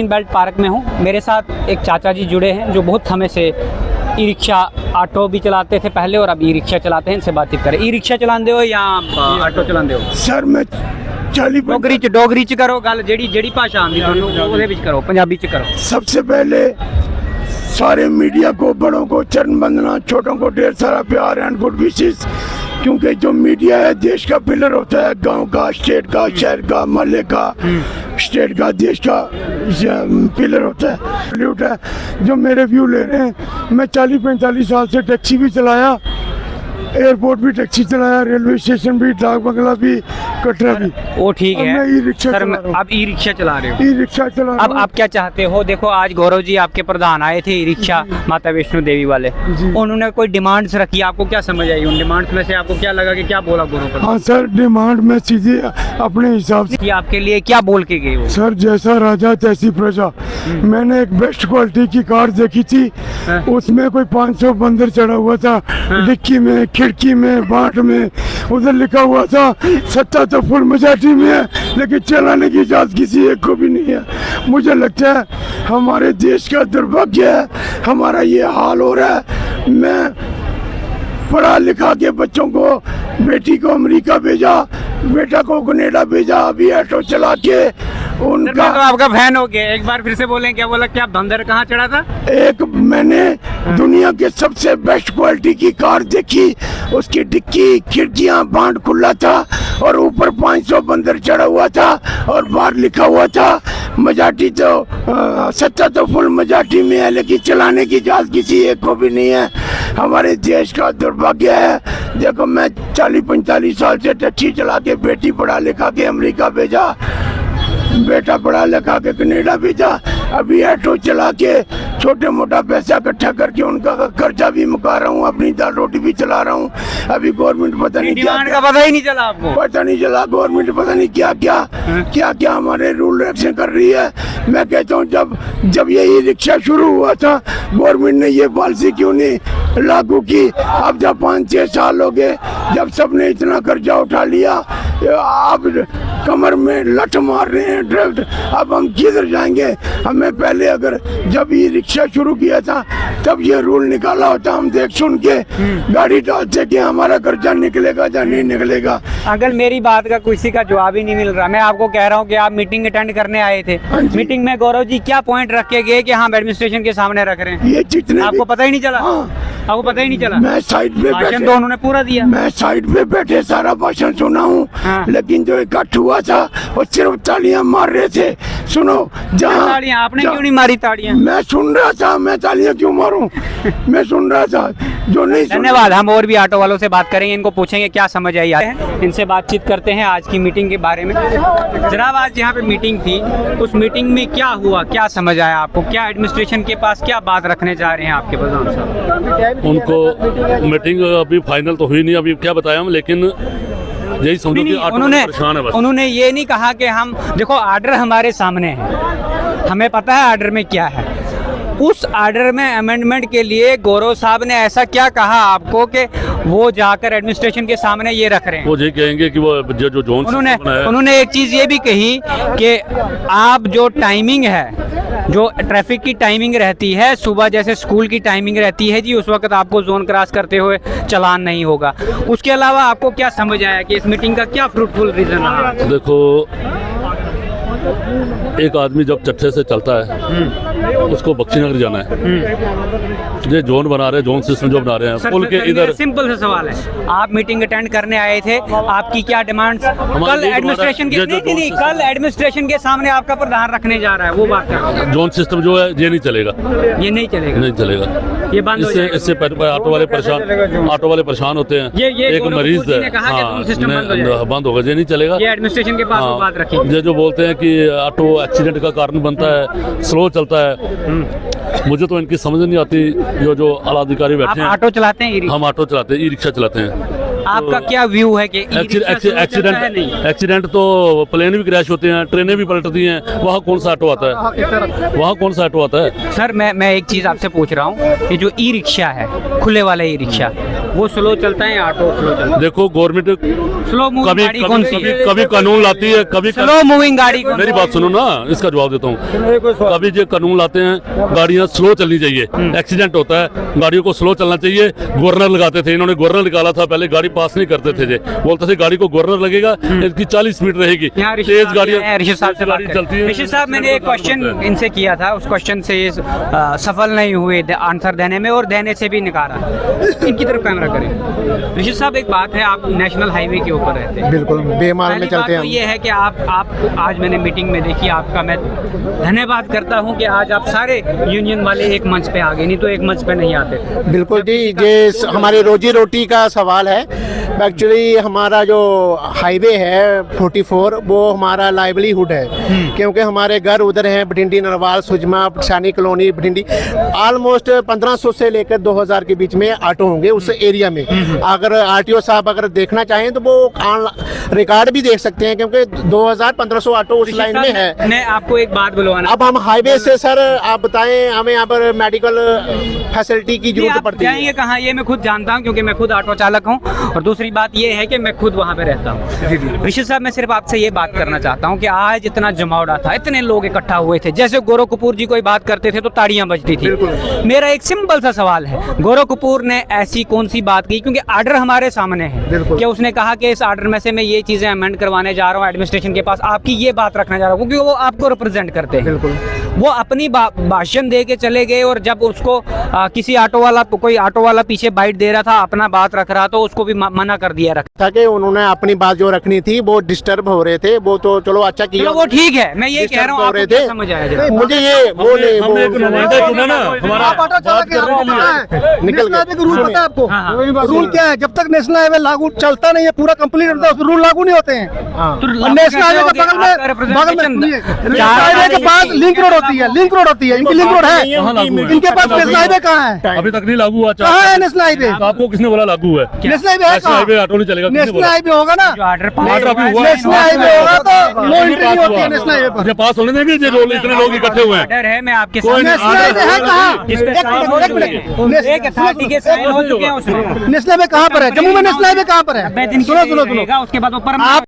Belt park में हूँ। मेरे साथ एक चाचा जी जुड़े हैं जो बहुत समय से ई रिक्शा ऑटो भी चलाते थे पहले और अब ई रिक्शा चलाते हैं। इनसे बातचीत करें। ई रिक्शा चलाते हो या ऑटो चलाते हो? सर मैं 40 डोगरी च करो गल, जेड़ी भाषा आंदी तुहानू ओहदे विच करो, पंजाबी च करो। सबसे पहले सारे मीडिया को, बड़ों को चरण वंदना, छोटों को ढेर सारा प्यार एंड गुड विशेस। क्योंकि जो मीडिया है देश का पिलर होता है, गांव का, स्टेट का, शहर का, मोहल्ले का, स्टेट का, देश का पिलर होता है। सैल्यूट है जो मेरे व्यू ले रहे हैं। मैं 40-45 साल से टैक्सी भी चलाया, एयरपोर्ट भी टैक्सी चलाया, रेलवे स्टेशन भी, डाक बंगला भी, कटरा भी। वो ठीक है। मैं ई रिक्शा सर चला रहा हूं। अब ई रिक्शा चला रहे हो? ई रिक्शा चला रहा अब हूं। आप क्या चाहते हो? देखो आज गौरव जी आपके प्रधान आए थे ई रिक्शा माता वैष्णो देवी वाले, उन्होंने कोई डिमांड्स रखी, आपको क्या समझ आई उन डिमांड्स में से? आपको क्या लगा कि क्या बोला गौरव प्रधान? हाँ सर, डिमांड में सीधे अपने हिसाब से कि आपके लिए क्या बोल के गए वो? सर जैसा राजा तैसी प्रजा। मैंने एक बेस्ट क्वालिटी की कार देखी थी, उसमें कोई 500 बंदर चढ़ा हुआ था, डिक्की में, खिड़की में, बाट में। उधर लिखा हुआ था सत्ता तो फुल मेजॉरिटी में है, लेकिन चलाने की इजाजत किसी एक को भी नहीं है। मुझे लगता है हमारे देश का दुर्भाग्य है, हमारा ये हाल हो रहा है। मैं पढ़ा लिखा के बच्चों को, बेटी को अमेरिका भेजा, बेटा को कनाडा भेजा, अभी ऑटो चला के उनका। तो आपका फैन हो गया। एक बार फिर से बोलें, क्या बोला? क्या बंदर कहाँ चढ़ा था? एक मैंने दुनिया के सबसे बेस्ट क्वालिटी की कार देखी, उसकी डिक्की, खिड़कियां, बांट खुला था और ऊपर 500 बंदर चढ़ा हुआ था और बाहर लिखा हुआ था मेजॉरिटी तो सत्ता तो फुल मेजॉरिटी में है, लेकिन चलाने की इजाजत किसी एक को भी नहीं है। हमारे देश का दुर्भाग्य है। देखो मैं 40-45 साल से टैक्सी चला के बेटी पढ़ा लिखा के अमेरिका भेजा, बेटा पढ़ा लिखा के कनाडा भेजा, अभी ऑटो चला के छोटे मोटा पैसा इकट्ठा करके उनका खर्चा भी मुका रहा हूँ, अपनी दाल रोटी भी चला रहा हूँ। अभी गवर्नमेंट पता नहीं डिमांड का पता ही नहीं चला आपको? पता नहीं चला। गवर्नमेंट पता नहीं क्या हमारे रूल एक्शन कर रही है। मैं कहता हूँ जब ये ई रिक्शा शुरू हुआ था, गवर्नमेंट ने ये पॉलिसी क्यों नहीं लागू की? अब जब 5-6 साल हो गए, जब सबने इतना कर्जा उठा लिया, अब कमर में लठ मार रहे हैं डायरेक्ट। अब हम किधर जाएंगे? हमें पहले अगर जब ये रिक्शा शुरू किया था तब ये रूल निकाला होता, हम देख सुन के गाड़ी डालते कि हमारा कर्जा निकलेगा या नहीं निकलेगा। अगर मेरी बात का किसी का जवाब ही नहीं मिल रहा। मैं आपको कह रहा हूँ कि आप मीटिंग अटेंड करने आए थे, मीटिंग में गौरव जी क्या पॉइंट रख के गए कि हाँ एडमिनिस्ट्रेशन के सामने रख रहे हैं? ये जितने आपको पता ही नहीं चला? आपको पता ही नहीं चला? मैं साइड पे भाषण तो उन्होंने पूरा दिया। मैं साइड पे बैठे सारा भाषण सुना हूँ, लेकिन जो इकट्ठ हुआ था वो सिर्फ तालियां मार रहे थे। सुनो, जहाँ तालियां आपने क्यों नहीं मारी? तालियां मैं सुन रहा था, मैं तालियां क्यों मारूं? मैं सुन रहा था। जो नहीं धन्यवाद। हम और भी ऑटो वालों से बात करेंगे, इनको पूछेंगे क्या समझ आई है, इनसे बातचीत करते हैं आज की मीटिंग के बारे में। जनाब आज यहाँ पे मीटिंग थी, उस मीटिंग में क्या हुआ, क्या समझ आया आपको? क्या एडमिनिस्ट्रेशन के पास क्या बात रखने जा रहे हैं आपके प्रधान साहब? उनको मीटिंग अभी फाइनल तो हुई नहीं, अभी क्या बताया हम, लेकिन यही समझो कि परेशान है बस। उन्होंने ये नहीं कहा कि हम देखो आर्डर हमारे सामने है, हमें पता है आर्डर में क्या है। उस आर्डर में अमेंडमेंट के लिए गौरव साहब ने ऐसा क्या कहा आपको कि वो जाकर एडमिनिस्ट्रेशन के सामने ये रख रहे हैं? वो ये कहेंगे कि वो जो जोन उन्होंने एक चीज़ ये भी कही कि आप जो टाइमिंग है, जो ट्रैफिक की टाइमिंग रहती है, सुबह जैसे स्कूल की टाइमिंग रहती है जी, उस वक्त आपको जोन क्रॉस करते हुए चालान नहीं होगा। उसके अलावा आपको क्या समझ आया कि इस मीटिंग का क्या फ्रूटफुल रीजन रहा? देखो, एक आदमी जब चट्टे से चलता है उसको बख्शीनगर जाना है। ये जोन बना रहे हैं, जोन सिस्टम जो बना रहे हैं पुल के इधर। सिंपल सा सवाल है, आप मीटिंग अटेंड करने आए थे, आपकी क्या डिमांड्स कल एडमिनिस्ट्रेशन के नहीं कल एडमिनिस्ट्रेशन के सामने आपका प्रधान रखने जा रहा है, वो बात कर। जोन सिस्टम जो है ये नहीं चलेगा, ये नहीं चलेगा, नहीं चलेगा, ये बंद हो जाएगा। इससे ऑटो वाले परेशान होते हैं। एक मरीज है, बंद होगा, ये नहीं चलेगा। ये एडमिनिस्ट्रेशन के पास वो बात रखी। ये जो बोलते हैं कि ऑटो एक्सीडेंट का कारण बनता है, स्लो चलता है, मुझे तो इनकी समझ नहीं आती। जो आला अधिकारी बैठे हैं। ऑटो चलाते हैं? हम ऑटो चलाते हैं, ई रिक्शा चलाते हैं। आपका क्या व्यू है कि एक्सीडेंट तो प्लेन भी क्रैश होते हैं, ट्रेनें भी पलटती हैं, वहाँ कौन सा ऑटो आता है? वहाँ कौन सा ऑटो आता है? सर मैं एक चीज़ आपसे पूछ रहा हूँ कि जो ई रिक्शा है, खुले वाला ई रिक्शा, वो स्लो चलता है या ऑटो स्लो चलता है? देखो, गवर्नमेंट स्लो मूविंग कभी गाड़ी कौन सी है? कभी कानून लाती है, कभी स्लो मूविंग गाड़ी कौन मेरी सी बात सुनो ना, इसका जवाब देता हूँ। कभी जो कानून लाते हैं, गाड़ियाँ स्लो चलनी चाहिए, एक्सीडेंट होता है, गाड़ियों को स्लो चलना चाहिए। गवर्नर लगाते थे, इन्होंने गवर्नर निकाला था, पहले गाड़ी पास नहीं करते थे जे, बोलते थे गाड़ी को गवर्नर लगेगा, इसकी 40 स्पीड रहेगी, यहाँ ऋषि तेज साहब गाड़ियाँ हैं, ऋषि साहब से बात गाड़ी करें। चलती है। ऋषि साहब, मैंने एक क्वेश्चन इनसे किया था, उस क्वेश्चन से ये सफल नहीं हुए आंसर देने में, और देने से भी निकारा। इनकी तरफ कैमरा करें। ऋषि साहब, एक बात है, आप नेशनल हाईवे के ऊपर रहते हैं, बिल्कुल बेमाल में पहली चलते बात हैं तो हम। ये है कि आप आज मैंने मीटिंग में देखी, आपका मैं धन्यवाद करता हूं कि आज आप सारे यूनियन वाले एक मंच पे आ गए, नहीं तो एक मंच पे नहीं आते। बिल्कुल जी, ये हमारी रोजी रोटी का सवाल है। एक्चुअली हमारा जो हाईवे है 44 वो हमारा लाइवलीहुड है, क्योंकि हमारे घर उधर हैं, बठिंडी, नरवाल, सुजमा, सैनी कॉलोनी, बठिंडी। ऑलमोस्ट 1500 से लेकर 2000 के बीच में ऑटो होंगे उस एरिया में। अगर आरटीओ साहब अगर देखना चाहें तो वो रिकॉर्ड भी देख सकते हैं, क्योंकि 2000-1500 ऑटो उस लाइन में है। मैं आपको एक बात बुलवाना, अब हम हाईवे से सर आप बताएं, हमें यहाँ पर मेडिकल फैसिलिटी की जरूरत आप पड़ती है। जाएंगे कहाँ, ये मैं खुद जानता हूँ, क्योंकि मैं खुद ऑटो चालक हूँ, और दूसरी बात ये है कि मैं खुद वहाँ पे रहता हूँ। ऋषि साहब, मैं सिर्फ आपसे ये बात करना चाहता हूँ कि आज इतना जमावड़ा था, इतने लोग इकट्ठा हुए थे, जैसे गौरव कपूर जी कोई बात करते थे तो ताड़ियां बजती थी। मेरा एक सिंपल सा सवाल है, गौरव कपूर ने ऐसी कौन सी बात की, क्योंकि ऑर्डर हमारे सामने है, क्या उसने कहा कि इस ऑर्डर में से मैं ये चीजें अमेंड करवाने जा रहा हूँ एडमिनिस्ट्रेशन के पास, आपकी ये बात रखना जा रहा हूँ, क्योंकि वो आपको रिप्रेजेंट करते हैं। वो अपनी भाषण दे के चले गए, और जब उसको किसी कोई ऑटो वाला पीछे बाइट दे रहा था, अपना बात रख रहा, तो उसको भी मना कर दिया था कि उन्होंने अपनी बात जो रखनी थी वो डिस्टर्ब हो रहे थे, वो तो चलो अच्छा किया। चलो वो ठीक है, मैं ये कह रहा हूँ, आपको क्या समझ आया जरा? मुझे ये वो नहीं, हम एक नुमाइंदा चुना ना, हमारा बात करने के लिए। निकल गए। रूल पता है आपको? हाँ, हाँ। रूल क्या है? जब तक नेशनल हाईवे लागू चलता नहीं है, पूरा कंप्लीट होता है, रूल लागू नहीं होते हैं। और नेशनल हाईवे के बगल में नेशनल हाईवे के पास लिंक रोड होती है, लिंक रोड होती है, इनकी लिंक रोड है, इनके पास नेशनल हाईवे कहाँ है? अभी तक नहीं लागू हुआ। कहाँ है नेशनल हाईवे? तो आपको किसने बोला लागू है? नेशनल हाईवे है नेशनल हाईवे ऑटो नहीं चलेगा, किसने नेशनल बोला? हाईवे होगा ना, जो ऑर्डर ऑर्डर अभी हुआ है। नेशनल हाईवे होगा तो नो एंट्री नहीं होती है नेशनल हाईवे पर। ये पास होने देंगे, ये लोग इतने लोग इकट्ठे हुए हैं। ऑर्डर है, मैं आपके कोई सामने नेशनल हाईवे है कहाँ? इस पे साइन हो चुके हैं। एक अथॉरिटी के साइन हो चुके हैं उसमें। नेशनल हाईवे कहाँ पर है? जम्मू में नेशनल हाईवे कहाँ पर है? 90 दिन सुनो सुनो सुनो, उसके बाद वो परमानेंट